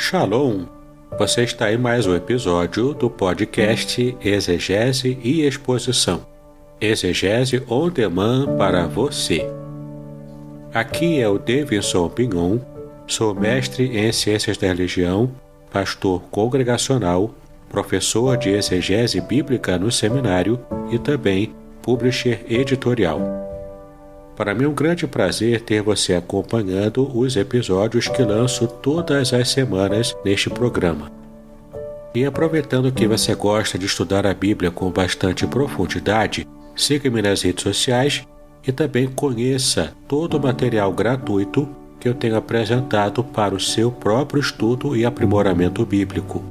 Shalom! Você está em mais um episódio do podcast Exegese e Exposição. Exegese on demand para você. Aqui é o Davidson Pignon, sou mestre em Ciências da Religião, pastor congregacional, professor de exegese bíblica no seminário e também publisher editorial. Para mim é um grande prazer ter você acompanhando os episódios que lanço todas as semanas neste programa. E aproveitando que você gosta de estudar a Bíblia com bastante profundidade, siga-me nas redes sociais e também conheça todo o material gratuito que eu tenho apresentado para o seu próprio estudo e aprimoramento bíblico.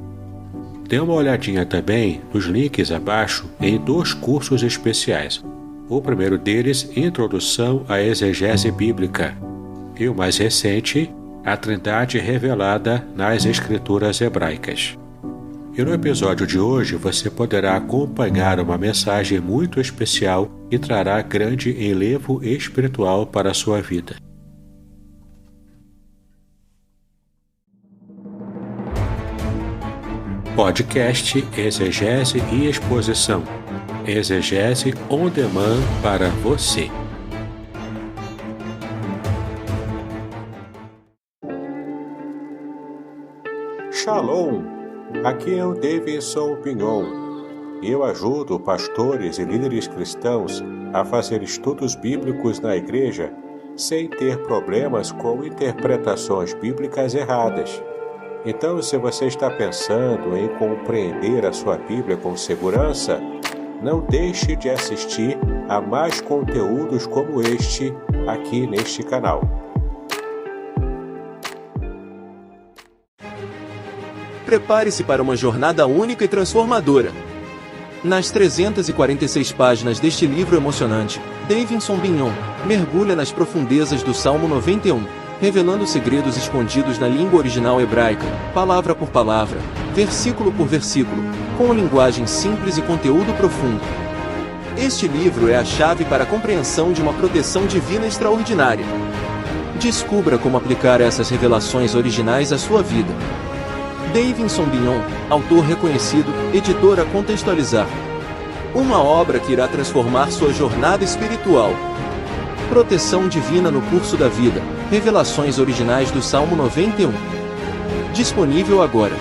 Dê uma olhadinha também nos links abaixo em 2 cursos especiais. O primeiro deles, Introdução à Exegese Bíblica, e o mais recente, A Trindade Revelada nas Escrituras Hebraicas. E no episódio de hoje você poderá acompanhar uma mensagem muito especial que trará grande enlevo espiritual para a sua vida. Podcast Exegese e Exposição. Exegese on demand para você. Shalom! Aqui é o Davidson Pignon. Eu ajudo pastores e líderes cristãos a fazer estudos bíblicos na igreja sem ter problemas com interpretações bíblicas erradas. Então, se você está pensando em compreender a sua Bíblia com segurança, não deixe de assistir a mais conteúdos como este aqui neste canal. Prepare-se para uma jornada única e transformadora. Nas 346 páginas deste livro emocionante, Davidson Pignon mergulha nas profundezas do Salmo 91, revelando segredos escondidos na língua original hebraica, palavra por palavra, versículo por versículo, com linguagem simples e conteúdo profundo. Este livro é a chave para a compreensão de uma proteção divina extraordinária. Descubra como aplicar essas revelações originais à sua vida. Davidson Pignon, autor reconhecido, editora Contextualizar. Uma obra que irá transformar sua jornada espiritual. Proteção divina no curso da vida. Revelações originais do Salmo 91. Disponível agora.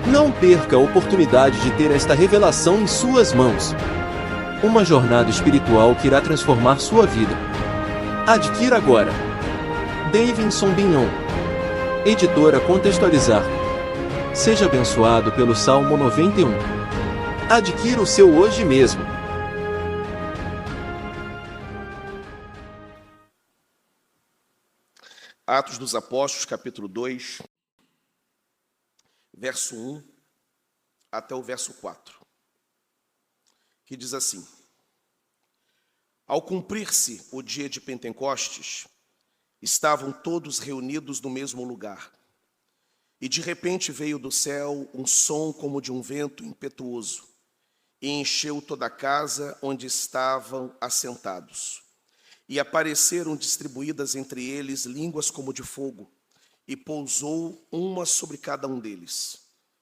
Não perca a oportunidade de ter esta revelação em suas mãos. Uma jornada espiritual que irá transformar sua vida. Adquira agora. Davidson Pignon. Editora Contextualizar. Seja abençoado pelo Salmo 91. Adquira o seu hoje mesmo. Atos dos Apóstolos, capítulo 2, verso 1 até o verso 4, que diz assim: Ao cumprir-se o dia de Pentecostes, estavam todos reunidos no mesmo lugar, e de repente veio do céu um som como de um vento impetuoso, e encheu toda a casa onde estavam assentados. E apareceram distribuídas entre eles línguas como de fogo, e pousou uma sobre cada um deles.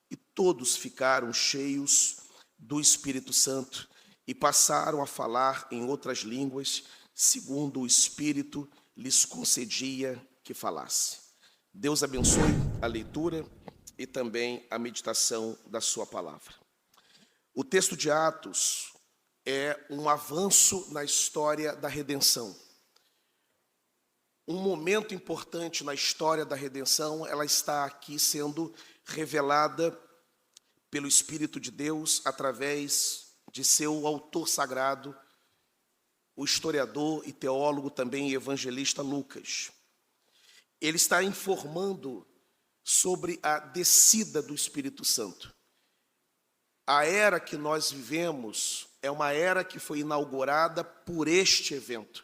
E todos ficaram cheios do Espírito Santo, e passaram a falar em outras línguas, segundo o Espírito lhes concedia que falasse. Deus abençoe a leitura e também a meditação da sua palavra. O texto de Atos é um avanço na história da redenção. Um momento importante na história da redenção, ela está aqui sendo revelada pelo Espírito de Deus através de seu autor sagrado, o historiador e teólogo também evangelista Lucas. Ele está informando sobre a descida do Espírito Santo. A era que nós vivemos é uma era que foi inaugurada por este evento,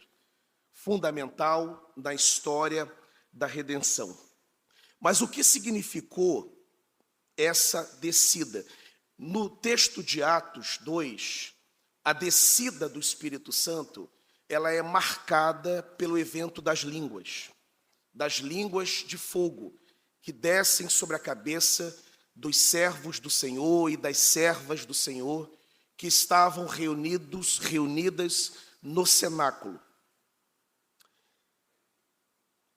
fundamental na história da redenção. Mas o que significou essa descida? No texto de Atos 2, a descida do Espírito Santo, ela é marcada pelo evento das línguas de fogo, que descem sobre a cabeça dos servos do Senhor e das servas do Senhor que estavam reunidas no cenáculo.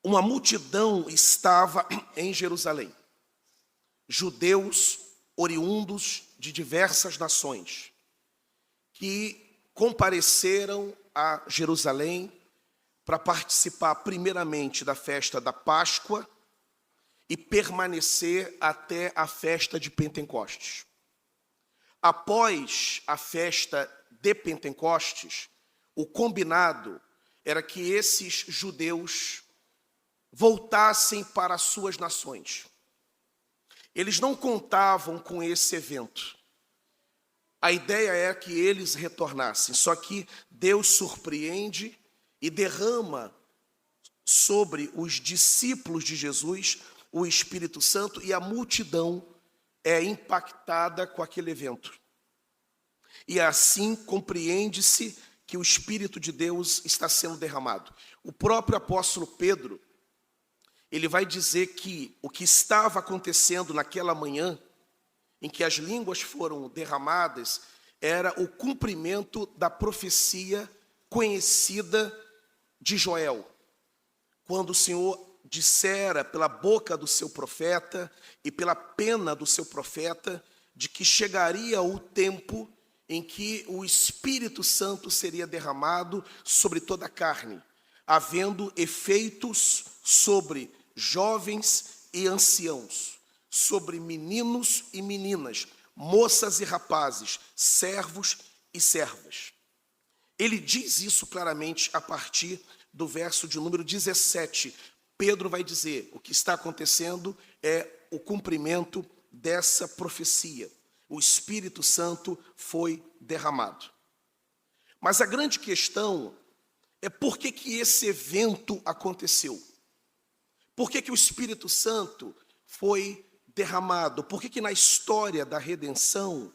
Uma multidão estava em Jerusalém, judeus oriundos de diversas nações, que compareceram a Jerusalém para participar primeiramente da festa da Páscoa e permanecer até a festa de Pentecostes. Após a festa de Pentecostes, o combinado era que esses judeus voltassem para as suas nações. Eles não contavam com esse evento. A ideia é que eles retornassem, só que Deus surpreende e derrama sobre os discípulos de Jesus o Espírito Santo e a multidão é impactada com aquele evento. E assim compreende-se que o Espírito de Deus está sendo derramado. O próprio apóstolo Pedro, ele vai dizer que o que estava acontecendo naquela manhã, em que as línguas foram derramadas, era o cumprimento da profecia conhecida de Joel, quando o Senhor dissera pela boca do seu profeta e pela pena do seu profeta, de que chegaria o tempo em que o Espírito Santo seria derramado sobre toda a carne, havendo efeitos sobre jovens e anciãos, sobre meninos e meninas, moças e rapazes, servos e servas. Ele diz isso claramente a partir do verso de número 17. Pedro vai dizer, o que está acontecendo é o cumprimento dessa profecia. O Espírito Santo foi derramado. Mas a grande questão é por que esse evento aconteceu? Por que o Espírito Santo foi derramado? Por que na história da redenção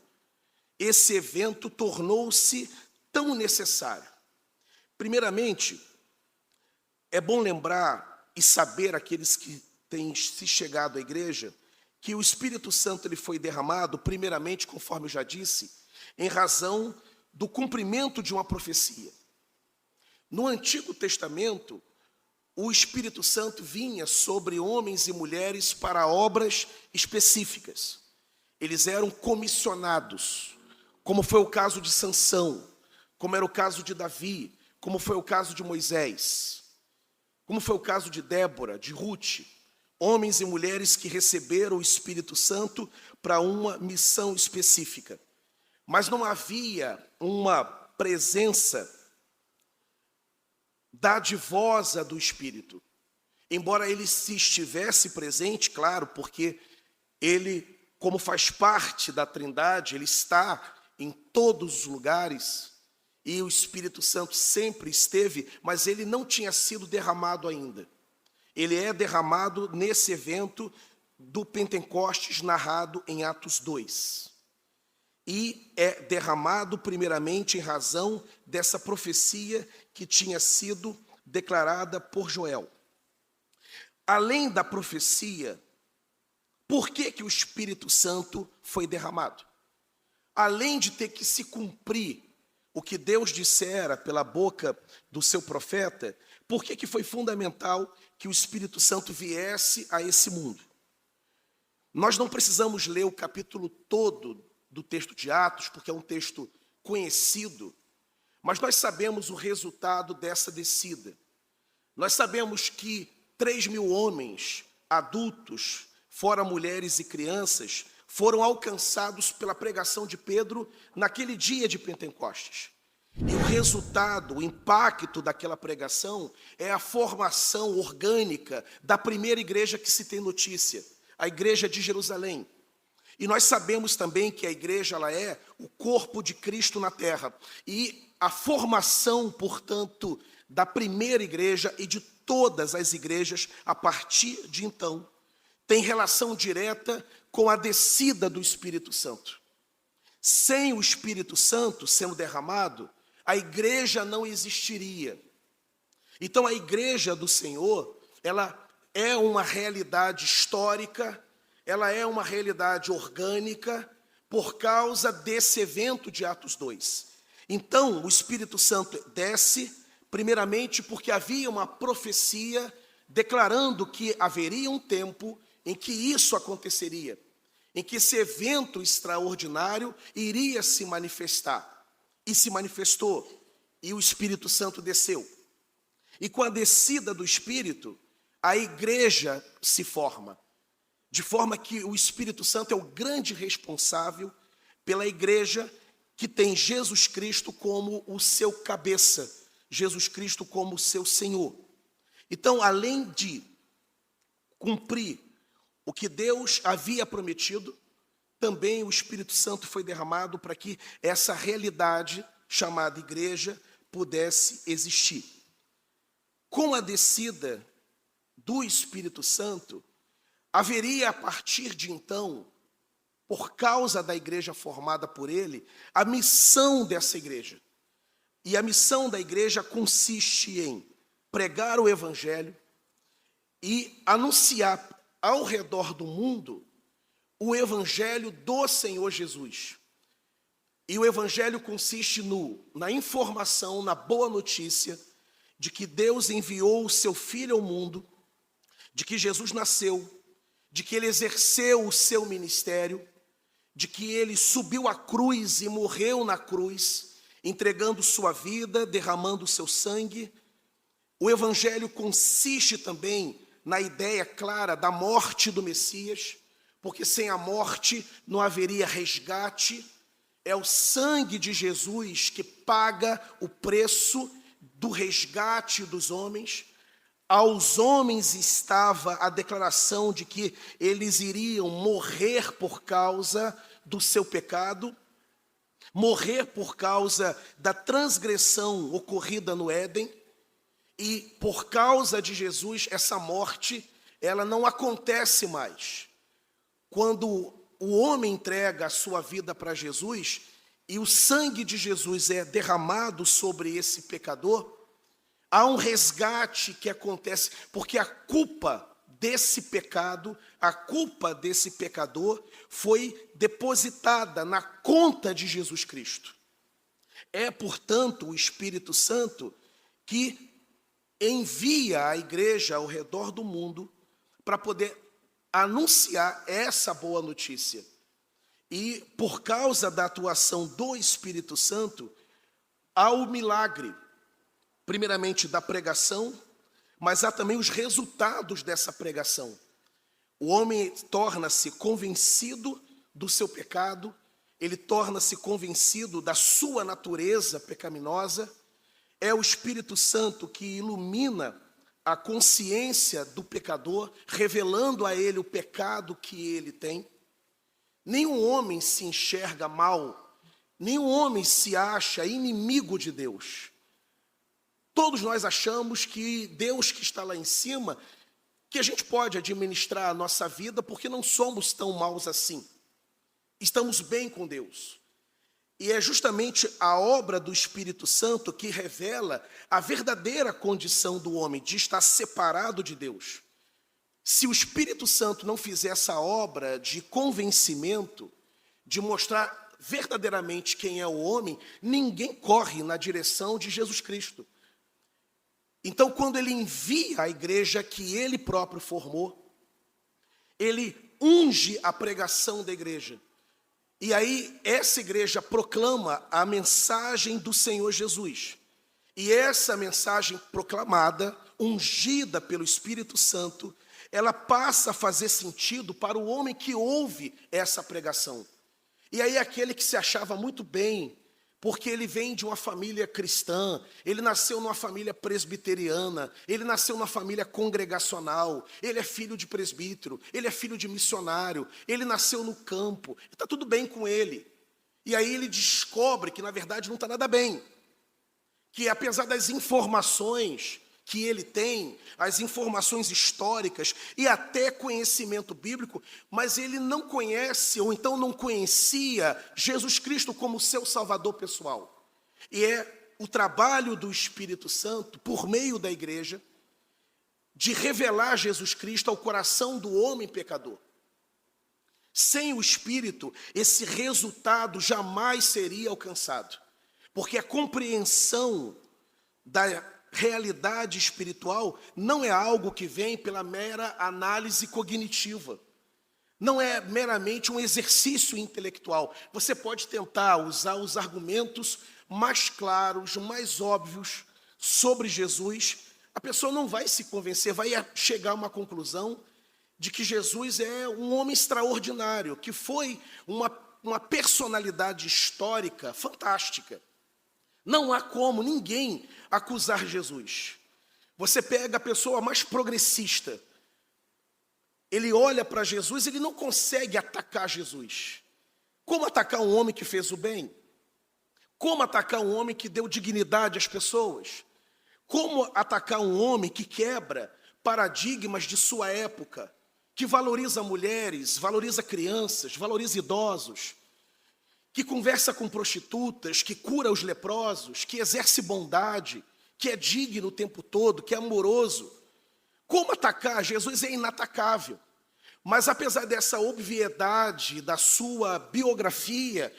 esse evento tornou-se tão necessário? Primeiramente, é bom lembrar e saber aqueles que têm se chegado à igreja que o Espírito Santo ele foi derramado, primeiramente, conforme eu já disse, em razão do cumprimento de uma profecia. No Antigo Testamento, o Espírito Santo vinha sobre homens e mulheres para obras específicas. Eles eram comissionados, como foi o caso de Sansão, como era o caso de Davi, como foi o caso de Moisés, como foi o caso de Débora, de Ruth, homens e mulheres que receberam o Espírito Santo para uma missão específica. Mas não havia uma presença dadivosa do Espírito. Embora ele se estivesse presente, claro, porque ele, como faz parte da Trindade, ele está em todos os lugares, e o Espírito Santo sempre esteve, mas ele não tinha sido derramado ainda. Ele é derramado nesse evento do Pentecostes narrado em Atos 2. E é derramado primeiramente em razão dessa profecia que tinha sido declarada por Joel. Além da profecia, por que o Espírito Santo foi derramado? Além de ter que se cumprir o que Deus dissera pela boca do seu profeta, por que foi fundamental que o Espírito Santo viesse a esse mundo? Nós não precisamos ler o capítulo todo do texto de Atos, porque é um texto conhecido, mas nós sabemos o resultado dessa descida. Nós sabemos que 3.000 homens adultos, fora mulheres e crianças, foram alcançados pela pregação de Pedro naquele dia de Pentecostes. E o resultado, o impacto daquela pregação é a formação orgânica da primeira igreja que se tem notícia, a igreja de Jerusalém. E nós sabemos também que a igreja ela é o corpo de Cristo na terra. E a formação, portanto, da primeira igreja e de todas as igrejas, a partir de então, tem relação direta com a descida do Espírito Santo. Sem o Espírito Santo sendo derramado, a igreja não existiria. Então a igreja do Senhor, ela é uma realidade histórica, ela é uma realidade orgânica, por causa desse evento de Atos 2. Então, o Espírito Santo desce, primeiramente porque havia uma profecia declarando que haveria um tempo em que isso aconteceria, em que esse evento extraordinário iria se manifestar. E se manifestou, e o Espírito Santo desceu. E com a descida do Espírito, a igreja se forma, de forma que o Espírito Santo é o grande responsável pela igreja que tem Jesus Cristo como o seu cabeça, Jesus Cristo como o seu Senhor. Então, além de cumprir o que Deus havia prometido, também o Espírito Santo foi derramado para que essa realidade chamada igreja pudesse existir. Com a descida do Espírito Santo, haveria a partir de então, por causa da igreja formada por ele, a missão dessa igreja. E a missão da igreja consiste em pregar o evangelho e anunciar ao redor do mundo o evangelho do Senhor Jesus. E o evangelho consiste na informação, na boa notícia de que Deus enviou o seu Filho ao mundo, de que Jesus nasceu, de que ele exerceu o seu ministério, de que ele subiu à cruz e morreu na cruz, entregando sua vida, derramando o seu sangue. O evangelho consiste também na ideia clara da morte do Messias, porque sem a morte não haveria resgate. É o sangue de Jesus que paga o preço do resgate dos homens. Aos homens estava a declaração de que eles iriam morrer por causa do seu pecado, morrer por causa da transgressão ocorrida no Éden, e por causa de Jesus, essa morte, ela não acontece mais. Quando o homem entrega a sua vida para Jesus, e o sangue de Jesus é derramado sobre esse pecador, há um resgate que acontece, porque a culpa desse pecado, a culpa desse pecador, foi depositada na conta de Jesus Cristo. É, portanto, o Espírito Santo que envia a igreja ao redor do mundo para poder anunciar essa boa notícia. E, por causa da atuação do Espírito Santo, há o milagre, primeiramente da pregação, mas há também os resultados dessa pregação. O homem torna-se convencido do seu pecado, ele torna-se convencido da sua natureza pecaminosa. É o Espírito Santo que ilumina a consciência do pecador, revelando a ele o pecado que ele tem. Nenhum homem se enxerga mal, nenhum homem se acha inimigo de Deus. Todos nós achamos que Deus que está lá em cima, que a gente pode administrar a nossa vida porque não somos tão maus assim. Estamos bem com Deus. E é justamente a obra do Espírito Santo que revela a verdadeira condição do homem, de estar separado de Deus. Se o Espírito Santo não fizer essa obra de convencimento, de mostrar verdadeiramente quem é o homem, ninguém corre na direção de Jesus Cristo. Então, quando ele envia a igreja que ele próprio formou, ele unge a pregação da igreja. E aí, essa igreja proclama a mensagem do Senhor Jesus. E essa mensagem proclamada, ungida pelo Espírito Santo, ela passa a fazer sentido para o homem que ouve essa pregação. E aí, aquele que se achava muito bem, porque ele vem de uma família cristã, ele nasceu numa família presbiteriana, ele nasceu numa família congregacional, ele é filho de presbítero, ele é filho de missionário, ele nasceu no campo, está tudo bem com ele. E aí ele descobre que na verdade não está nada bem, que apesar das informações que ele tem, as informações históricas e até conhecimento bíblico, mas ele não conhece, ou então não conhecia Jesus Cristo como seu Salvador pessoal. E é o trabalho do Espírito Santo, por meio da igreja, de revelar Jesus Cristo ao coração do homem pecador. Sem o Espírito, esse resultado jamais seria alcançado, porque a compreensão da realidade espiritual não é algo que vem pela mera análise cognitiva. Não é meramente um exercício intelectual. Você pode tentar usar os argumentos mais claros, mais óbvios sobre Jesus. A pessoa não vai se convencer, vai chegar a uma conclusão de que Jesus é um homem extraordinário, que foi uma personalidade histórica fantástica. Não há como ninguém acusar Jesus. Você pega a pessoa mais progressista, ele olha para Jesus, ele não consegue atacar Jesus. Como atacar um homem que fez o bem? Como atacar um homem que deu dignidade às pessoas? Como atacar um homem que quebra paradigmas de sua época, que valoriza mulheres, valoriza crianças, valoriza idosos, que conversa com prostitutas, que cura os leprosos, que exerce bondade, que é digno o tempo todo, que é amoroso? Como atacar? Jesus é inatacável. Mas apesar dessa obviedade da sua biografia,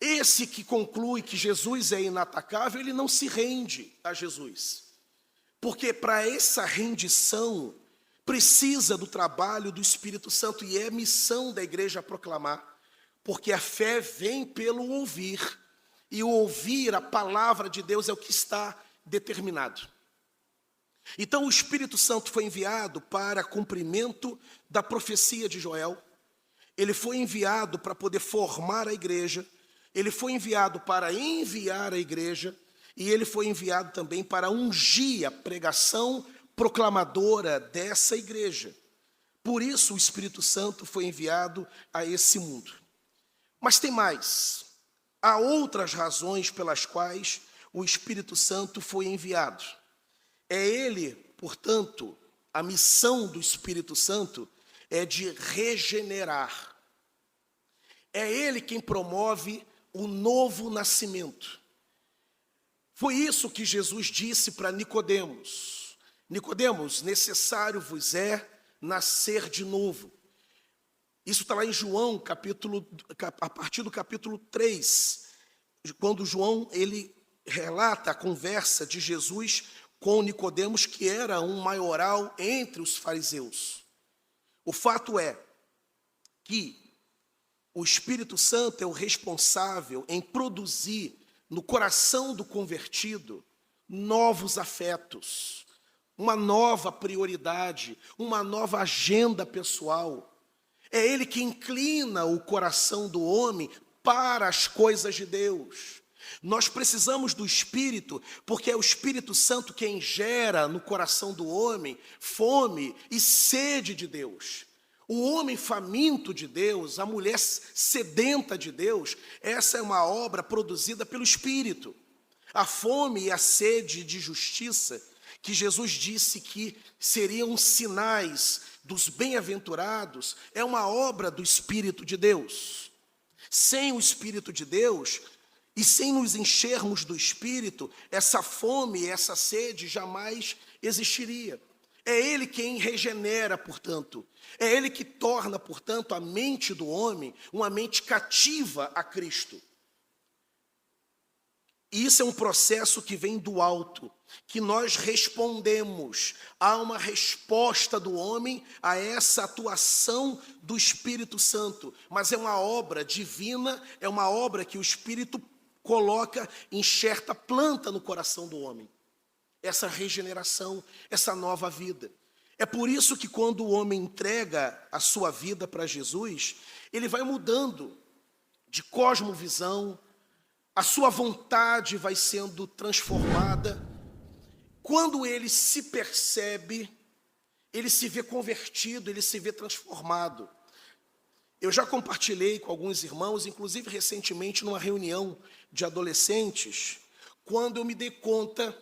esse que conclui que Jesus é inatacável, ele não se rende a Jesus. Porque para essa rendição precisa do trabalho do Espírito Santo, e é missão da igreja proclamar, porque a fé vem pelo ouvir, e o ouvir a palavra de Deus é o que está determinado. Então o Espírito Santo foi enviado para cumprimento da profecia de Joel, ele foi enviado para poder formar a igreja, ele foi enviado para enviar a igreja, e ele foi enviado também para ungir a pregação proclamadora dessa igreja. Por isso o Espírito Santo foi enviado a esse mundo. Mas tem mais. Há outras razões pelas quais o Espírito Santo foi enviado. É ele, portanto, a missão do Espírito Santo é de regenerar. É ele quem promove o novo nascimento. Foi isso que Jesus disse para Nicodemos. Nicodemos, necessário vos é nascer de novo. Isso está lá em João, a partir do capítulo 3, quando João ele relata a conversa de Jesus com Nicodemos, que era um maioral entre os fariseus. O fato é que o Espírito Santo é o responsável em produzir no coração do convertido novos afetos, uma nova prioridade, uma nova agenda pessoal. É ele que inclina o coração do homem para as coisas de Deus. Nós precisamos do Espírito, porque é o Espírito Santo quem gera no coração do homem fome e sede de Deus. O homem faminto de Deus, a mulher sedenta de Deus, essa é uma obra produzida pelo Espírito. A fome e a sede de justiça, que Jesus disse que seriam sinais dos bem-aventurados, é uma obra do Espírito de Deus. Sem o Espírito de Deus, e sem nos enchermos do Espírito, essa fome e essa sede jamais existiria. É ele quem regenera, portanto. É ele que torna, portanto, a mente do homem uma mente cativa a Cristo. E isso é um processo que vem do alto, que nós respondemos. Há uma resposta do homem a essa atuação do Espírito Santo. Mas é uma obra divina, é uma obra que o Espírito coloca, enxerta, planta no coração do homem. Essa regeneração, essa nova vida. É por isso que quando o homem entrega a sua vida para Jesus, ele vai mudando de cosmovisão, a sua vontade vai sendo transformada. Quando ele se percebe, ele se vê convertido, ele se vê transformado. Eu já compartilhei com alguns irmãos, inclusive recentemente numa reunião de adolescentes, quando eu me dei conta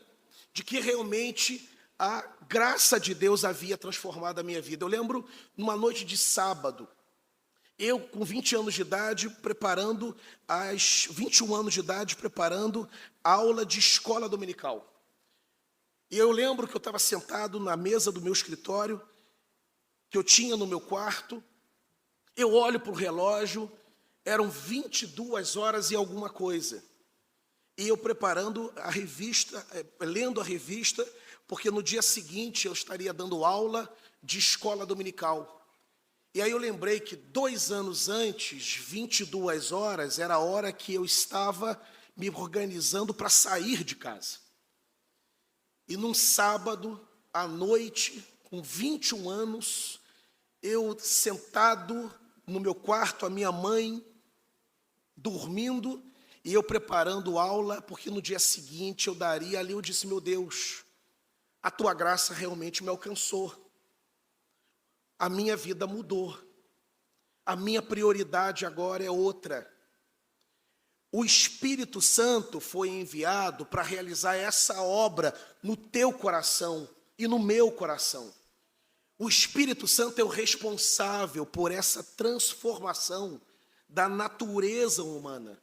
de que realmente a graça de Deus havia transformado a minha vida. Eu lembro, numa noite de sábado, eu com 20 anos de idade, preparando, aos 21 anos de idade, preparando aula de escola dominical. E eu lembro que eu estava sentado na mesa do meu escritório, que eu tinha no meu quarto. Eu olho para o relógio, eram 22 horas e alguma coisa. E eu preparando a revista, lendo a revista, porque no dia seguinte eu estaria dando aula de escola dominical. E aí eu lembrei que 2 anos antes, 22 horas, era a hora que eu estava me organizando para sair de casa. E num sábado, à noite, com 21 anos, eu sentado no meu quarto, a minha mãe dormindo, e eu preparando aula, porque no dia seguinte eu daria ali. Eu disse: meu Deus, a tua graça realmente me alcançou. A minha vida mudou. A minha prioridade agora é outra. O Espírito Santo foi enviado para realizar essa obra no teu coração e no meu coração. O Espírito Santo é o responsável por essa transformação da natureza humana.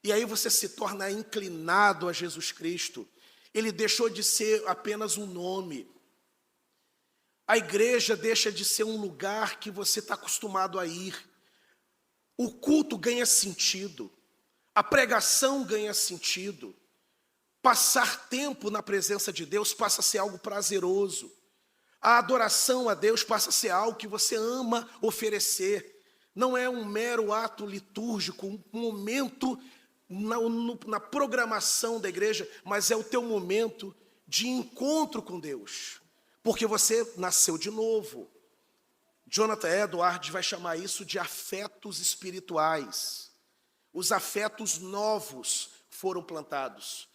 E aí você se torna inclinado a Jesus Cristo. Ele deixou de ser apenas um nome. A igreja deixa de ser um lugar que você está acostumado a ir. O culto ganha sentido. A pregação ganha sentido. Passar tempo na presença de Deus passa a ser algo prazeroso. A adoração a Deus passa a ser algo que você ama oferecer. Não é um mero ato litúrgico, um momento na programação da igreja, mas é o teu momento de encontro com Deus. Porque você nasceu de novo. Jonathan Edwards vai chamar isso de afetos espirituais. Os afetos novos foram plantados.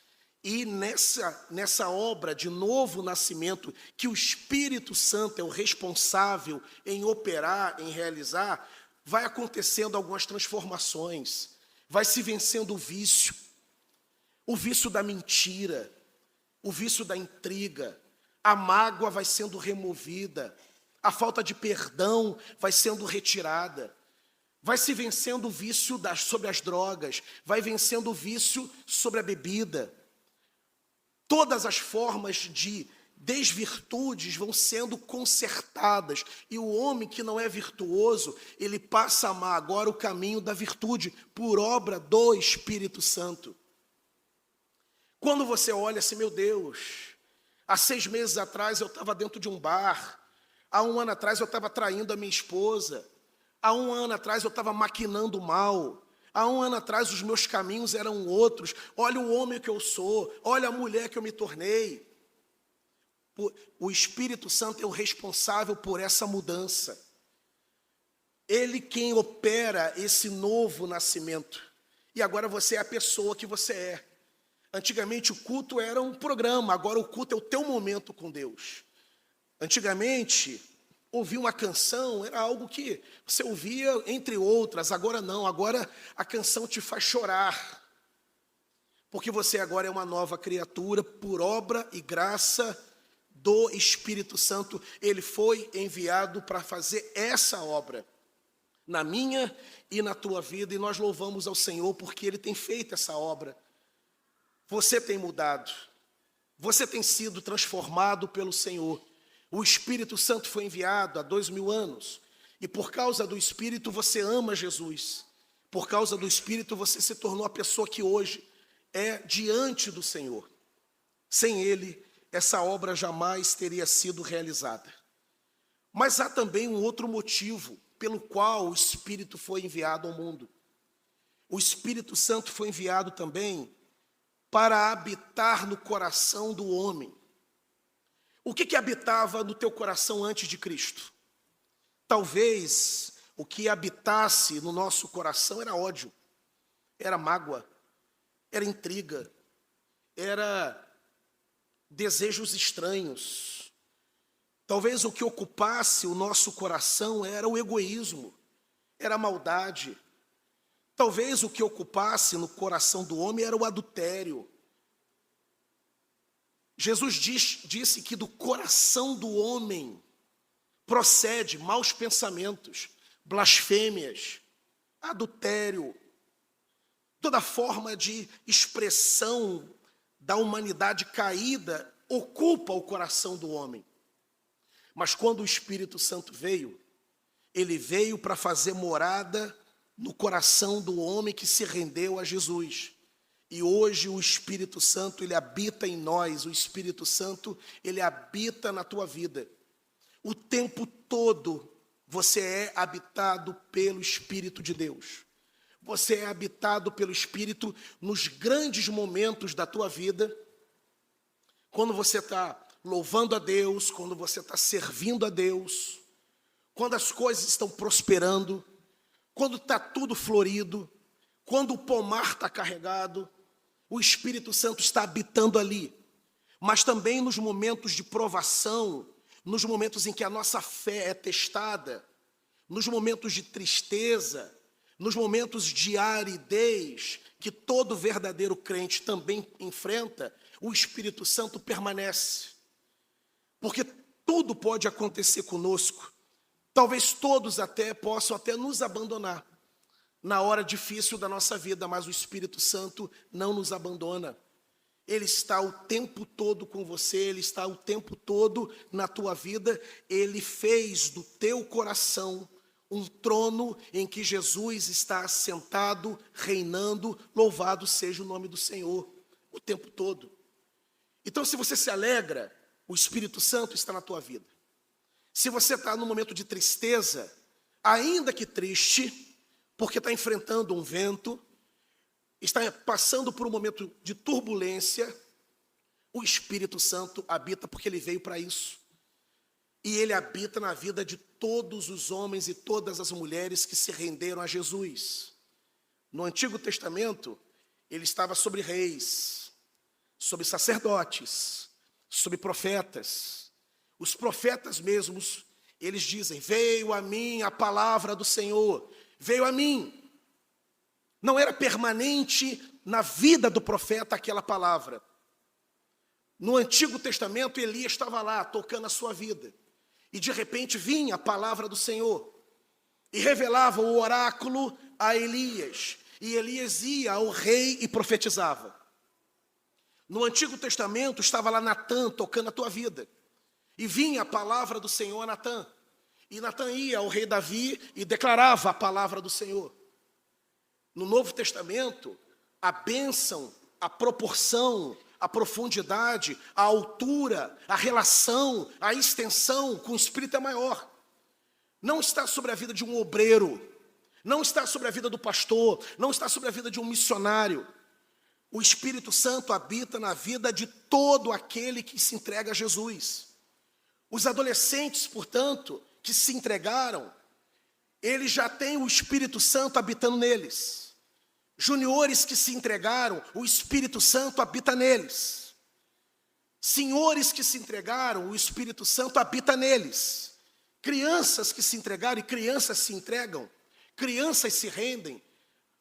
E nessa obra de novo nascimento, que o Espírito Santo é o responsável em operar, em realizar, vai acontecendo algumas transformações. Vai se vencendo o vício da mentira, o vício da intriga. A mágoa vai sendo removida, a falta de perdão vai sendo retirada. Vai se vencendo o vício sobre as drogas, vai vencendo o vício sobre a bebida. Todas as formas de desvirtudes vão sendo consertadas. E o homem que não é virtuoso, ele passa a amar agora o caminho da virtude, por obra do Espírito Santo. Quando você olha assim, meu Deus, há 6 meses atrás eu estava dentro de um bar, há 1 ano atrás eu estava traindo a minha esposa, há 1 ano atrás eu estava maquinando mal, há 1 ano atrás os meus caminhos eram outros. Olha o homem que eu sou, olha a mulher que eu me tornei. O Espírito Santo é o responsável por essa mudança. Ele quem opera esse novo nascimento. E agora você é a pessoa que você é. Antigamente o culto era um programa, agora o culto é o teu momento com Deus. Antigamente, ouvir uma canção era algo que você ouvia entre outras, agora não, agora a canção te faz chorar. Porque você agora é uma nova criatura por obra e graça do Espírito Santo. Ele foi enviado para fazer essa obra na minha e na tua vida, e nós louvamos ao Senhor porque Ele tem feito essa obra. Você tem mudado, você tem sido transformado pelo Senhor. O Espírito Santo foi enviado há 2000 anos, e por causa do Espírito você ama Jesus. Por causa do Espírito você se tornou a pessoa que hoje é diante do Senhor. Sem Ele, essa obra jamais teria sido realizada. Mas há também um outro motivo pelo qual o Espírito foi enviado ao mundo. O Espírito Santo foi enviado também para habitar no coração do homem. O que habitava no teu coração antes de Cristo? Talvez o que habitasse no nosso coração era ódio, era mágoa, era intriga, era desejos estranhos. Talvez o que ocupasse o nosso coração era o egoísmo, era a maldade. Talvez o que ocupasse no coração do homem era o adultério. Jesus disse que do coração do homem procede maus pensamentos, blasfêmias, adultério, toda forma de expressão da humanidade caída ocupa o coração do homem. Mas quando o Espírito Santo veio, ele veio para fazer morada no coração do homem que se rendeu a Jesus. E hoje o Espírito Santo, ele habita em nós, o Espírito Santo, ele habita na tua vida. O tempo todo você é habitado pelo Espírito de Deus. Você é habitado pelo Espírito nos grandes momentos da tua vida, quando você está louvando a Deus, quando você está servindo a Deus, quando as coisas estão prosperando, quando está tudo florido, quando o pomar está carregado, o Espírito Santo está habitando ali. Mas também nos momentos de provação, nos momentos em que a nossa fé é testada, nos momentos de tristeza, nos momentos de aridez, que todo verdadeiro crente também enfrenta, o Espírito Santo permanece. Porque tudo pode acontecer conosco. Talvez todos possam até nos abandonar na hora difícil da nossa vida, mas o Espírito Santo não nos abandona. Ele está o tempo todo com você, ele está o tempo todo na tua vida. Ele fez do teu coração um trono em que Jesus está assentado, reinando, louvado seja o nome do Senhor, o tempo todo. Então, se você se alegra, o Espírito Santo está na tua vida. Se você está num momento de tristeza, ainda que triste, porque está enfrentando um vento, está passando por um momento de turbulência, o Espírito Santo habita porque ele veio para isso. E ele habita na vida de todos os homens e todas as mulheres que se renderam a Jesus. No Antigo Testamento, ele estava sobre reis, sobre sacerdotes, sobre profetas. Os profetas mesmos, eles dizem: veio a mim a palavra do Senhor, veio a mim. Não era permanente na vida do profeta aquela palavra. No Antigo Testamento, Elias estava lá, tocando a sua vida. E de repente vinha a palavra do Senhor e revelava o oráculo a Elias. E Elias ia ao rei e profetizava. No Antigo Testamento estava lá Natã tocando a tua vida. E vinha a palavra do Senhor a Natã. E Natã ia ao rei Davi e declarava a palavra do Senhor. No Novo Testamento, a bênção, a proporção, a profundidade, a altura, a relação, a extensão com o Espírito é maior. Não está sobre a vida de um obreiro, não está sobre a vida do pastor, não está sobre a vida de um missionário. O Espírito Santo habita na vida de todo aquele que se entrega a Jesus. Os adolescentes, portanto, que se entregaram, eles já têm o Espírito Santo habitando neles. Juniores que se entregaram, o Espírito Santo habita neles. Senhores que se entregaram, o Espírito Santo habita neles. Crianças que se entregaram e crianças se entregam, crianças se rendem.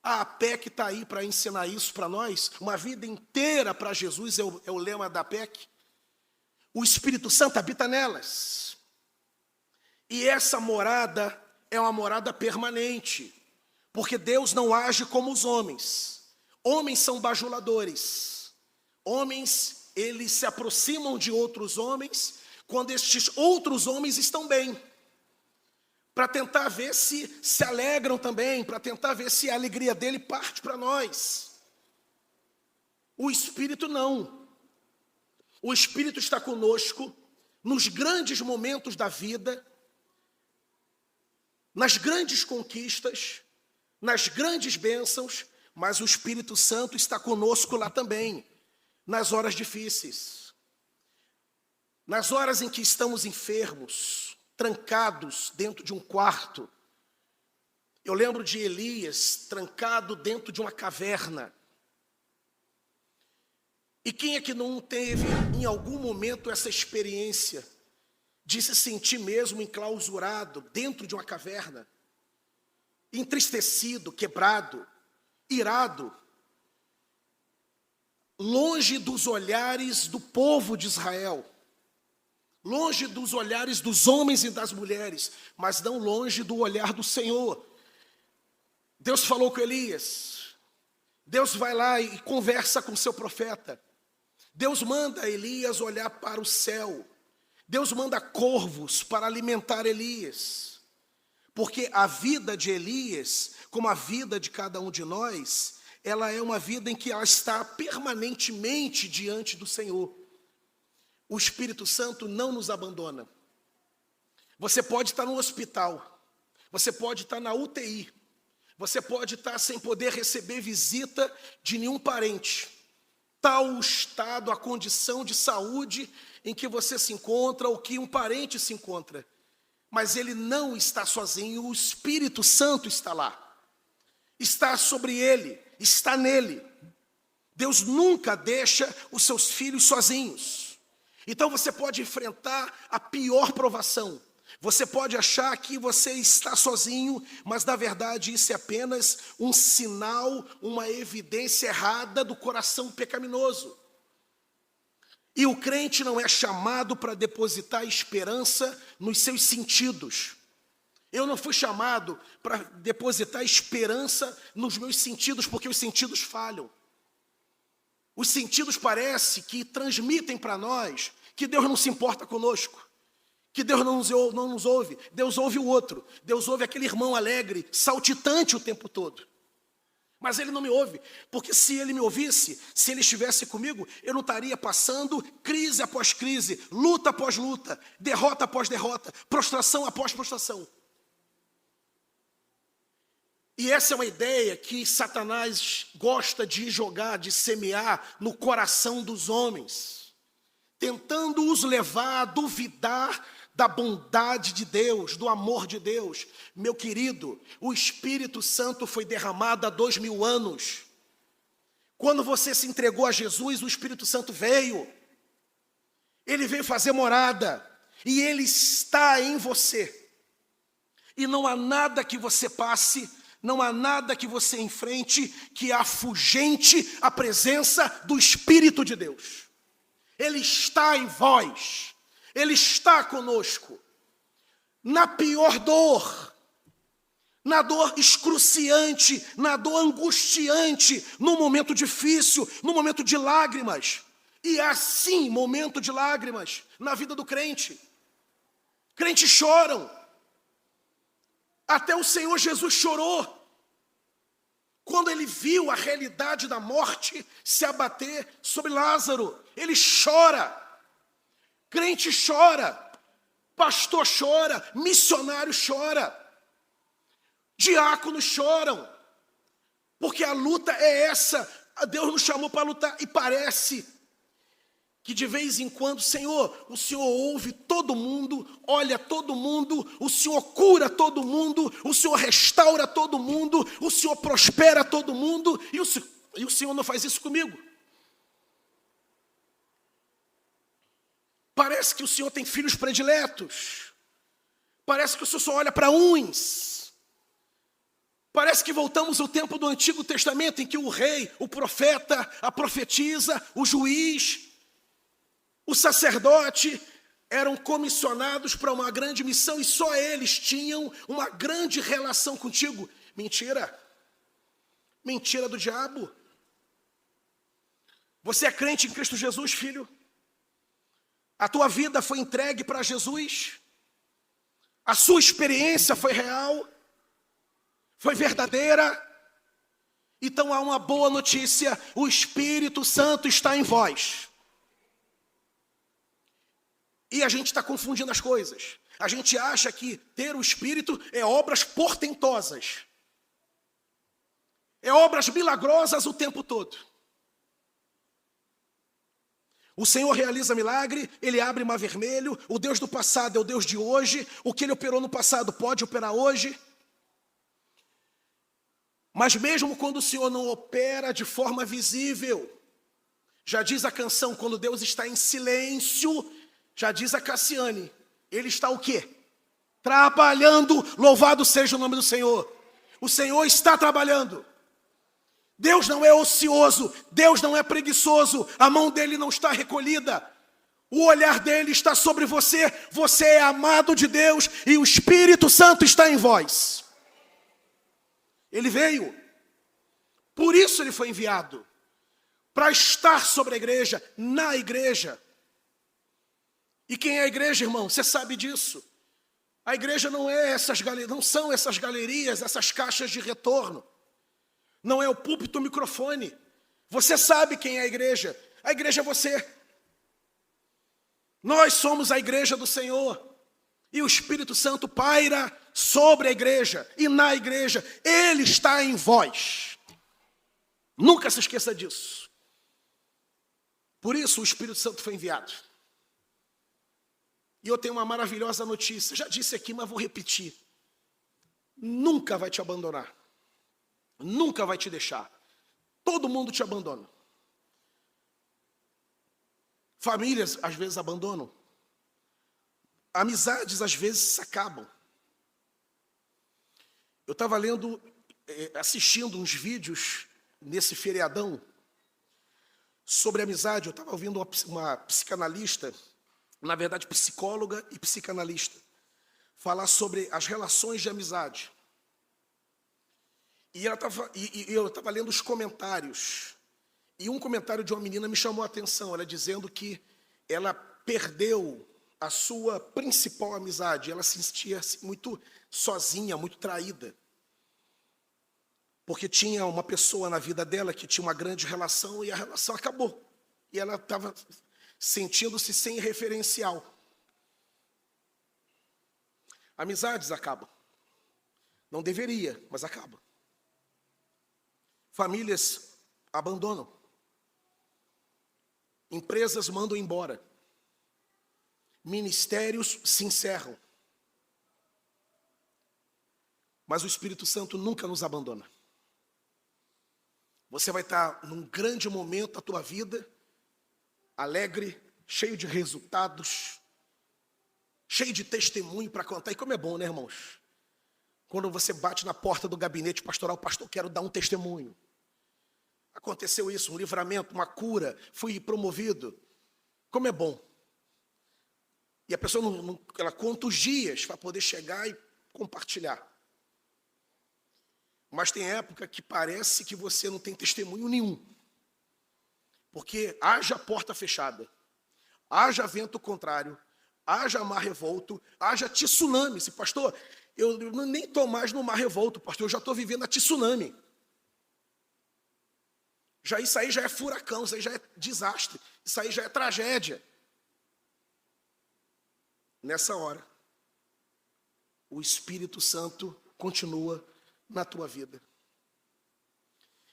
A APEC está aí para ensinar isso para nós. Uma vida inteira para Jesus é o lema da APEC. O Espírito Santo habita nelas. E essa morada é uma morada permanente. Porque Deus não age como os homens. Homens são bajuladores. Homens, eles se aproximam de outros homens quando estes outros homens estão bem. Para tentar ver se alegram também, para tentar ver se a alegria dele parte para nós. O Espírito não. O Espírito está conosco nos grandes momentos da vida, nas grandes conquistas, nas grandes bênçãos, mas o Espírito Santo está conosco lá também, nas horas difíceis. Nas horas em que estamos enfermos, trancados dentro de um quarto. Eu lembro de Elias trancado dentro de uma caverna. E quem é que não teve em algum momento essa experiência de se sentir mesmo enclausurado dentro de uma caverna? Entristecido, quebrado, irado, longe dos olhares do povo de Israel, longe dos olhares dos homens e das mulheres, mas não longe do olhar do Senhor. Deus falou com Elias, Deus vai lá e conversa com o seu profeta, Deus manda Elias olhar para o céu. Deus manda corvos para alimentar Elias. Porque a vida de Elias, como a vida de cada um de nós, ela é uma vida em que ela está permanentemente diante do Senhor. O Espírito Santo não nos abandona. Você pode estar no hospital, você pode estar na UTI, você pode estar sem poder receber visita de nenhum parente. Tal o estado, a condição de saúde em que você se encontra ou que um parente se encontra. Mas ele não está sozinho, o Espírito Santo está lá. Está sobre ele, está nele. Deus nunca deixa os seus filhos sozinhos. Então você pode enfrentar a pior provação. Você pode achar que você está sozinho, mas na verdade isso é apenas um sinal, uma evidência errada do coração pecaminoso. E o crente não é chamado para depositar esperança nos seus sentidos. Eu não fui chamado para depositar esperança nos meus sentidos, porque os sentidos falham. Os sentidos parece que transmitem para nós que Deus não se importa conosco, que Deus não nos ouve. Deus ouve o outro. Deus ouve aquele irmão alegre, saltitante o tempo todo. Mas ele não me ouve, porque se ele me ouvisse, se ele estivesse comigo, eu não estaria passando crise após crise, luta após luta, derrota após derrota, prostração após prostração. E essa é uma ideia que Satanás gosta de jogar, de semear no coração dos homens, tentando os levar a duvidar da bondade de Deus, do amor de Deus. Meu querido, o Espírito Santo foi derramado há 2000 anos. Quando você se entregou a Jesus, o Espírito Santo veio. Ele veio fazer morada. E ele está em você. E não há nada que você passe, não há nada que você enfrente que afugente a presença do Espírito de Deus. Ele está em vós. Ele está conosco. Na pior dor, na dor excruciante, na dor angustiante, no momento difícil, no momento de lágrimas. E assim, momento de lágrimas na vida do crente. Crentes choram. Até o Senhor Jesus chorou quando ele viu a realidade da morte se abater sobre Lázaro. Ele chora. Crente chora. Pastor chora. Missionário chora. Diáconos choram. Porque a luta é essa. Deus nos chamou para lutar. E parece que de vez em quando, Senhor, o Senhor ouve todo mundo, olha todo mundo, o Senhor cura todo mundo, o Senhor restaura todo mundo, o Senhor prospera todo mundo, e o Senhor não faz isso comigo. Parece que o Senhor tem filhos prediletos, parece que o Senhor só olha para uns, parece que voltamos ao tempo do Antigo Testamento, em que o rei, o profeta, a profetisa, o juiz, o sacerdote eram comissionados para uma grande missão e só eles tinham uma grande relação contigo. Mentira. Mentira do diabo. Você é crente em Cristo Jesus, filho? A tua vida foi entregue para Jesus? A sua experiência foi real? Foi verdadeira? Então há uma boa notícia: o Espírito Santo está em vós. E a gente está confundindo as coisas. A gente acha que ter o Espírito é obras portentosas. É obras milagrosas o tempo todo. O Senhor realiza milagre, Ele abre mar vermelho, o Deus do passado é o Deus de hoje, o que Ele operou no passado pode operar hoje. Mas mesmo quando o Senhor não opera de forma visível, já diz a canção, quando Deus está em silêncio, já diz a Cassiane, Ele está o quê? Trabalhando, louvado seja o nome do Senhor. O Senhor está trabalhando. Deus não é ocioso, Deus não é preguiçoso, a mão dele não está recolhida. O olhar dele está sobre você, você é amado de Deus e o Espírito Santo está em vós. Ele veio, por isso ele foi enviado. para estar sobre a igreja, na igreja. E quem é a igreja, irmão? Você sabe disso. A igreja não são essas galerias, essas caixas de retorno. Não é o púlpito, o microfone. Você sabe quem é a igreja. A igreja é você. Nós somos a igreja do Senhor. E o Espírito Santo paira sobre a igreja e na igreja. Ele está em vós. Nunca se esqueça disso. Por isso o Espírito Santo foi enviado. E eu tenho uma maravilhosa notícia. Já disse aqui, mas vou repetir. Nunca vai te abandonar. Nunca vai te deixar. Todo mundo te abandona. Famílias às vezes abandonam. Amizades às vezes se acabam. Eu estava assistindo uns vídeos nesse feriadão sobre amizade. Eu estava ouvindo uma psicanalista, na verdade psicóloga e psicanalista, falar sobre as relações de amizade. E eu estava lendo os comentários. E um comentário de uma menina me chamou a atenção. Ela dizendo que ela perdeu a sua principal amizade. Ela se sentia muito sozinha, muito traída. Porque tinha uma pessoa na vida dela que tinha uma grande relação e a relação acabou. E ela estava sentindo-se sem referencial. Amizades acabam. Não deveria, mas acabam. Famílias abandonam. Empresas mandam embora. Ministérios se encerram. Mas o Espírito Santo nunca nos abandona. Você vai estar num grande momento da tua vida, alegre, cheio de resultados, cheio de testemunho para contar. E como é bom, né, irmãos? Quando você bate na porta do gabinete pastoral, pastor, quero dar um testemunho. Aconteceu isso, um livramento, uma cura, fui promovido. Como é bom. E a pessoa ela conta os dias para poder chegar e compartilhar. Mas tem época que parece que você não tem testemunho nenhum. Porque haja porta fechada, haja vento contrário, haja mar revolto, haja tsunami. Se, pastor, eu nem estou mais no mar revolto, pastor, eu já estou vivendo a tsunami. Isso aí já é furacão, isso aí já é desastre, isso aí já é tragédia. Nessa hora, o Espírito Santo continua na tua vida.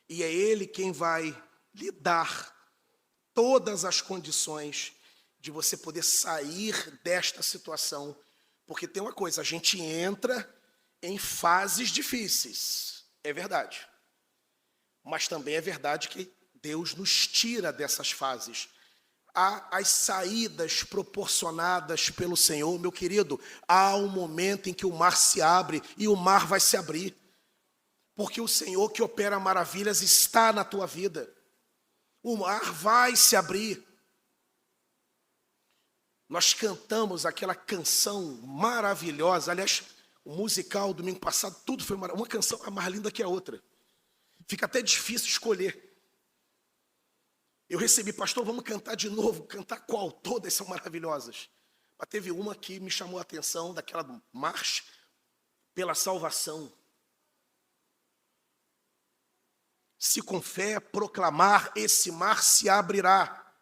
E é Ele quem vai lhe dar todas as condições de você poder sair desta situação. Porque tem uma coisa, a gente entra em fases difíceis, é verdade. Mas também é verdade que Deus nos tira dessas fases. Há as saídas proporcionadas pelo Senhor, meu querido. Há um momento em que o mar se abre e o mar vai se abrir. Porque o Senhor que opera maravilhas está na tua vida. O mar vai se abrir. Nós cantamos aquela canção maravilhosa. Aliás, o musical, domingo passado, tudo foi maravilhoso. Uma canção é mais linda que a outra. Fica até difícil escolher. Eu recebi, pastor, vamos cantar de novo. Cantar qual? Todas são maravilhosas. Mas teve uma que me chamou a atenção, daquela marcha pela salvação. Se com fé proclamar, esse mar se abrirá.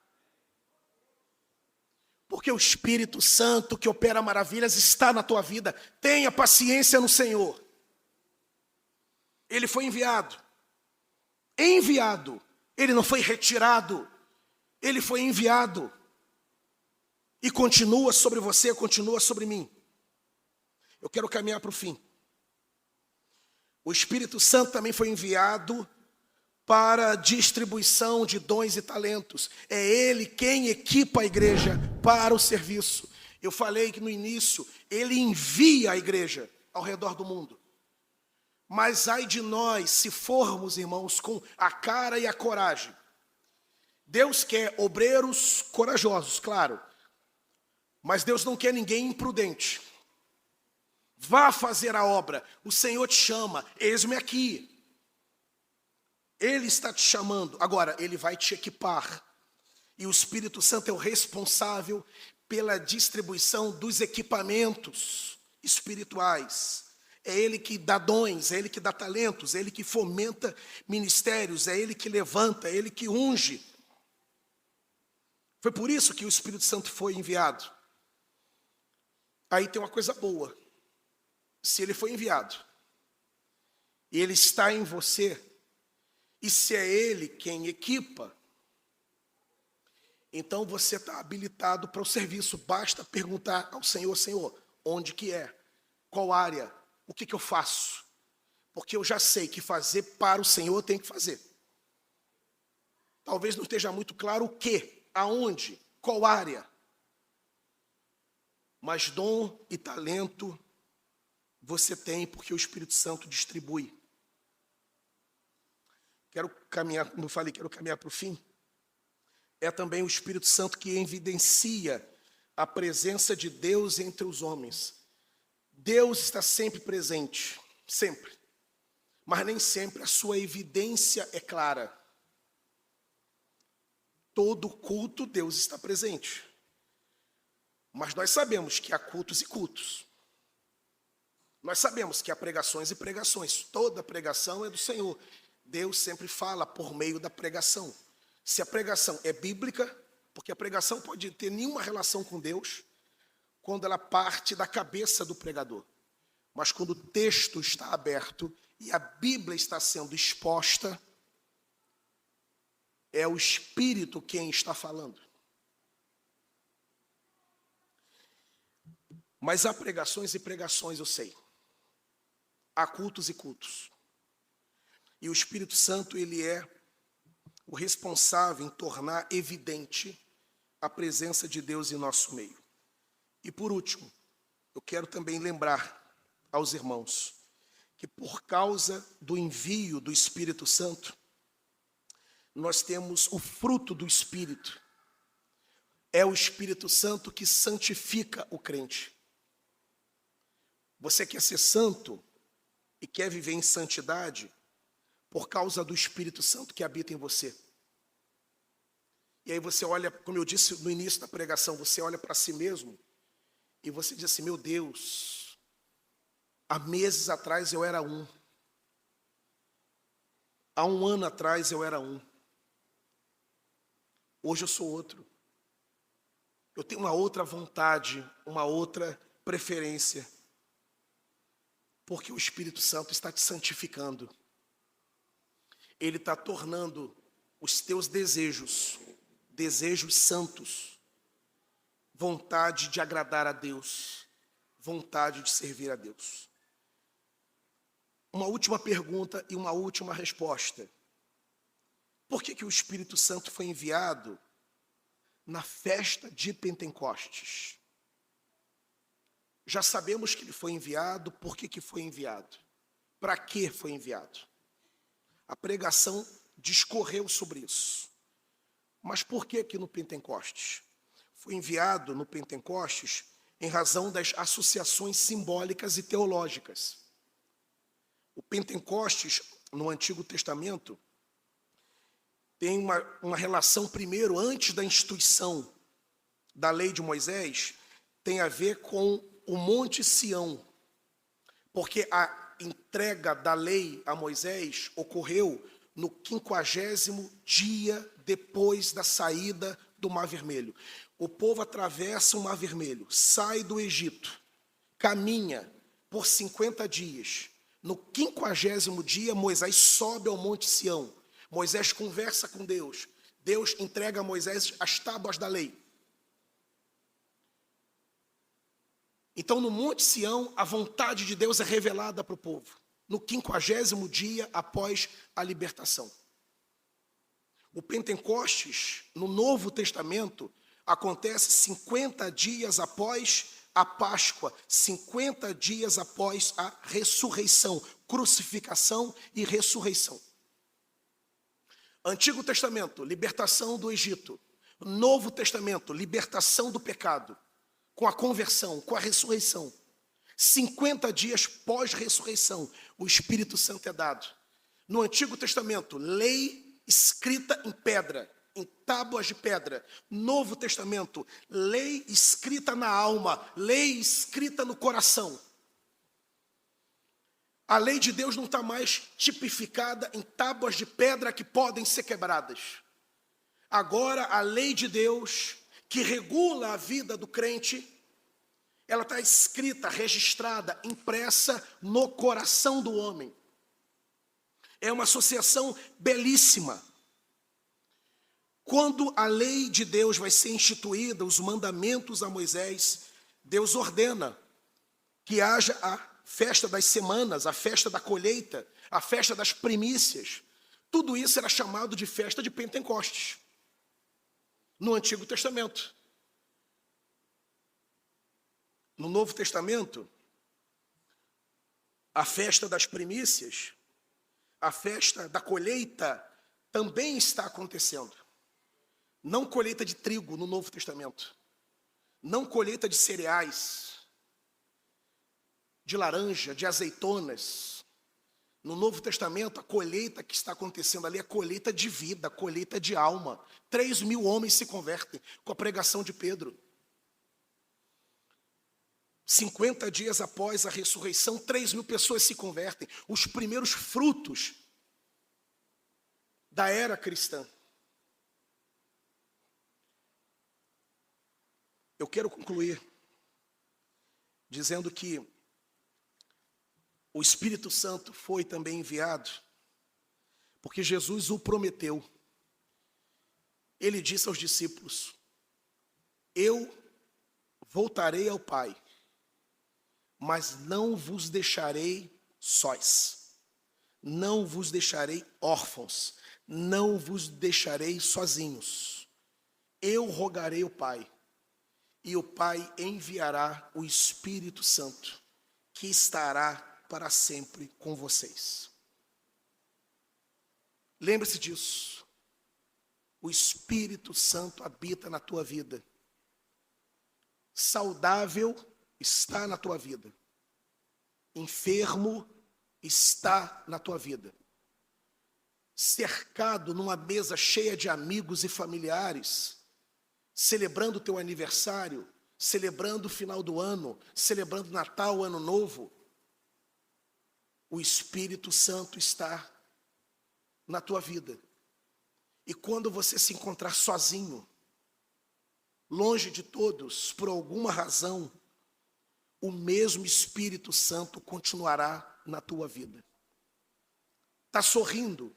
Porque o Espírito Santo que opera maravilhas está na tua vida. Tenha paciência no Senhor. Ele foi enviado. Enviado. Ele não foi retirado. Ele foi enviado. E continua sobre você, continua sobre mim. Eu quero caminhar para o fim. O Espírito Santo também foi enviado para a distribuição de dons e talentos. É Ele quem equipa a igreja para o serviço. Eu falei que no início, Ele envia a igreja ao redor do mundo. Mas ai de nós, se formos, irmãos, com a cara e a coragem. Deus quer obreiros corajosos, claro. Mas Deus não quer ninguém imprudente. Vá fazer a obra. O Senhor te chama. Eis-me aqui. Ele está te chamando. Agora, ele vai te equipar. E o Espírito Santo é o responsável pela distribuição dos equipamentos espirituais. É ele que dá dons, é ele que dá talentos, é ele que fomenta ministérios, é ele que levanta, é ele que unge. Foi por isso que o Espírito Santo foi enviado. Aí tem uma coisa boa. Se ele foi enviado, e ele está em você, e se é ele quem equipa, então você está habilitado para o serviço. Basta perguntar ao Senhor: Senhor, onde que é? Qual área? O que eu faço? Porque eu já sei que fazer para o Senhor eu tenho que fazer. Talvez não esteja muito claro o que, aonde, qual área. Mas dom e talento você tem, porque o Espírito Santo distribui. Quero caminhar, como eu falei, quero caminhar para o fim. É também o Espírito Santo que evidencia a presença de Deus entre os homens. Deus está sempre presente, sempre. Mas nem sempre a sua evidência é clara. Todo culto Deus está presente. Mas nós sabemos que há cultos e cultos. Nós sabemos que há pregações e pregações. Toda pregação é do Senhor. Deus sempre fala por meio da pregação. Se a pregação é bíblica, porque a pregação pode ter nenhuma relação com Deus, quando ela parte da cabeça do pregador. Mas quando o texto está aberto e a Bíblia está sendo exposta, é o Espírito quem está falando. Mas há pregações e pregações, eu sei. Há cultos e cultos. E o Espírito Santo, ele é o responsável em tornar evidente a presença de Deus em nosso meio. E por último, eu quero também lembrar aos irmãos que por causa do envio do Espírito Santo, nós temos o fruto do Espírito. É o Espírito Santo que santifica o crente. Você quer ser santo e quer viver em santidade por causa do Espírito Santo que habita em você. E aí você olha, como eu disse no início da pregação, você olha para si mesmo e você diz assim: meu Deus, há meses atrás eu era um. Há um ano atrás eu era um. Hoje eu sou outro. Eu tenho uma outra vontade, uma outra preferência. Porque o Espírito Santo está te santificando. Ele está tornando os teus desejos santos, vontade de agradar a Deus, vontade de servir a Deus. Uma última pergunta e uma última resposta. Por que o Espírito Santo foi enviado na festa de Pentecostes? Já sabemos que ele foi enviado. Por que foi enviado? Para que foi enviado? A pregação discorreu sobre isso. Mas por que no Pentecostes? Foi enviado no Pentecostes em razão das associações simbólicas e teológicas. O Pentecostes, no Antigo Testamento, tem uma relação, primeiro, antes da instituição da lei de Moisés, tem a ver com o Monte Sião, porque a entrega da lei a Moisés ocorreu no 50º dia depois da saída do Mar Vermelho. O povo atravessa o Mar Vermelho, sai do Egito, caminha por 50 dias. No 50º dia, Moisés sobe ao Monte Sião. Moisés conversa com Deus. Deus entrega a Moisés as tábuas da lei. Então, no Monte Sião, a vontade de Deus é revelada para o povo. No 50º dia após a libertação. O Pentecostes, no Novo Testamento, acontece 50 dias após a Páscoa, 50 dias após a ressurreição, crucificação e ressurreição. Antigo Testamento, libertação do Egito. Novo Testamento, libertação do pecado, com a conversão, com a ressurreição. 50 dias pós-ressurreição, o Espírito Santo é dado. No Antigo Testamento, lei escrita em pedra, em tábuas de pedra. Novo Testamento, lei escrita na alma, lei escrita no coração. A lei de Deus não está mais tipificada em tábuas de pedra que podem ser quebradas. Agora, a lei de Deus, que regula a vida do crente, ela está escrita, registrada, impressa no coração do homem. É uma associação belíssima. Quando a lei de Deus vai ser instituída, os mandamentos a Moisés, Deus ordena que haja a festa das semanas, a festa da colheita, a festa das primícias. Tudo isso era chamado de festa de Pentecostes, no Antigo Testamento. No Novo Testamento, a festa das primícias, a festa da colheita também está acontecendo. Não colheita de trigo no Novo Testamento, não colheita de cereais, de laranja, de azeitonas. No Novo Testamento, a colheita que está acontecendo ali é colheita de vida, colheita de alma. 3.000 homens se convertem com a pregação de Pedro. 50 dias após a ressurreição, 3.000 pessoas se convertem. Os primeiros frutos da era cristã. Eu quero concluir dizendo que o Espírito Santo foi também enviado porque Jesus o prometeu. Ele disse aos discípulos: eu voltarei ao Pai, mas não vos deixarei sós, não vos deixarei órfãos, não vos deixarei sozinhos. Eu rogarei ao Pai, e o Pai enviará o Espírito Santo, que estará para sempre com vocês. Lembre-se disso. O Espírito Santo habita na tua vida. Saudável está na tua vida. Enfermo está na tua vida. Cercado numa mesa cheia de amigos e familiares, celebrando o teu aniversário, celebrando o final do ano, celebrando Natal, Ano Novo, o Espírito Santo está na tua vida. E quando você se encontrar sozinho, longe de todos, por alguma razão, o mesmo Espírito Santo continuará na tua vida. Está sorrindo,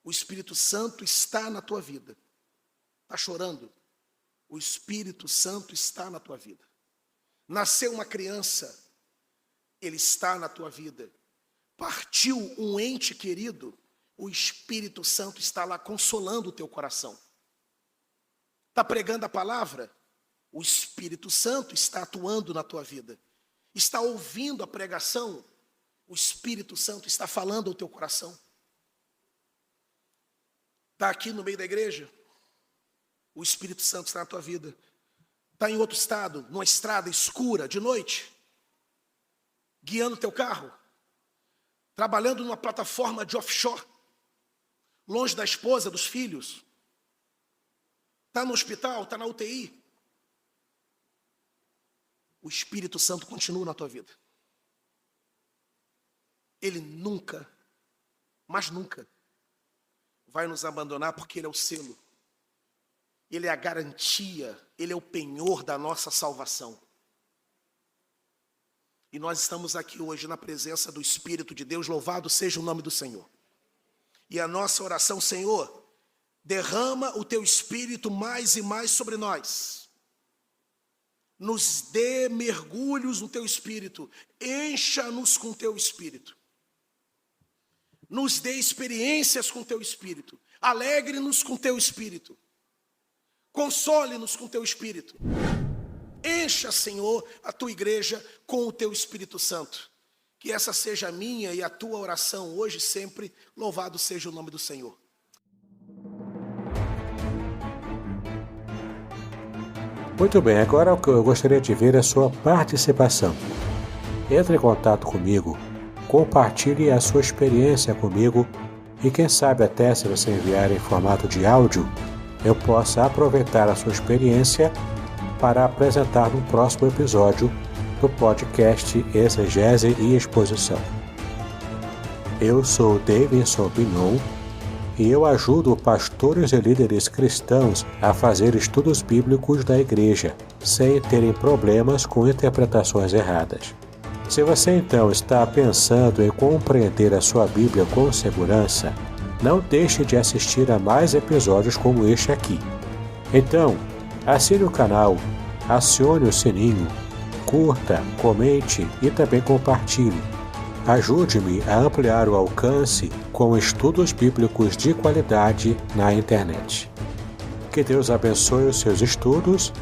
o Espírito Santo está na tua vida. Está chorando, o Espírito Santo está na tua vida. Nasceu uma criança, ele está na tua vida. Partiu um ente querido, o Espírito Santo está lá consolando o teu coração. Está pregando a palavra, o Espírito Santo está atuando na tua vida. Está ouvindo a pregação, o Espírito Santo está falando ao teu coração. Está aqui no meio da igreja, o Espírito Santo está na tua vida. Está em outro estado, numa estrada escura, de noite, guiando o teu carro, trabalhando numa plataforma de offshore, longe da esposa, dos filhos. Está no hospital, está na UTI. O Espírito Santo continua na tua vida. Ele nunca, mas nunca, vai nos abandonar, porque Ele é o selo. Ele é a garantia, Ele é o penhor da nossa salvação. E nós estamos aqui hoje na presença do Espírito de Deus, louvado seja o nome do Senhor. E a nossa oração: Senhor, derrama o Teu Espírito mais e mais sobre nós. Nos dê mergulhos no Teu Espírito, encha-nos com Teu Espírito. Nos dê experiências com Teu Espírito, alegre-nos com Teu Espírito, console-nos com Teu Espírito. Encha, Senhor, a Tua igreja com o Teu Espírito Santo. Que essa seja a minha e a Tua oração hoje e sempre. Louvado seja o nome do Senhor. Muito bem, agora o que eu gostaria de ver é a sua participação. Entre em contato comigo, compartilhe a sua experiência comigo E quem sabe até se você enviar em formato de áudio, eu possa aproveitar a sua experiência para apresentar no próximo episódio do podcast Exegese e Exposição. Eu sou Davidson Bignon e eu ajudo pastores e líderes cristãos a fazer estudos bíblicos da igreja, sem terem problemas com interpretações erradas. Se você então está pensando em compreender a sua Bíblia com segurança, não deixe de assistir a mais episódios como este aqui. Então, assine o canal, acione o sininho, curta, comente e também compartilhe. Ajude-me a ampliar o alcance com estudos bíblicos de qualidade na internet. Que Deus abençoe os seus estudos,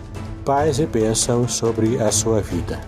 paz e bênçãos sobre a sua vida.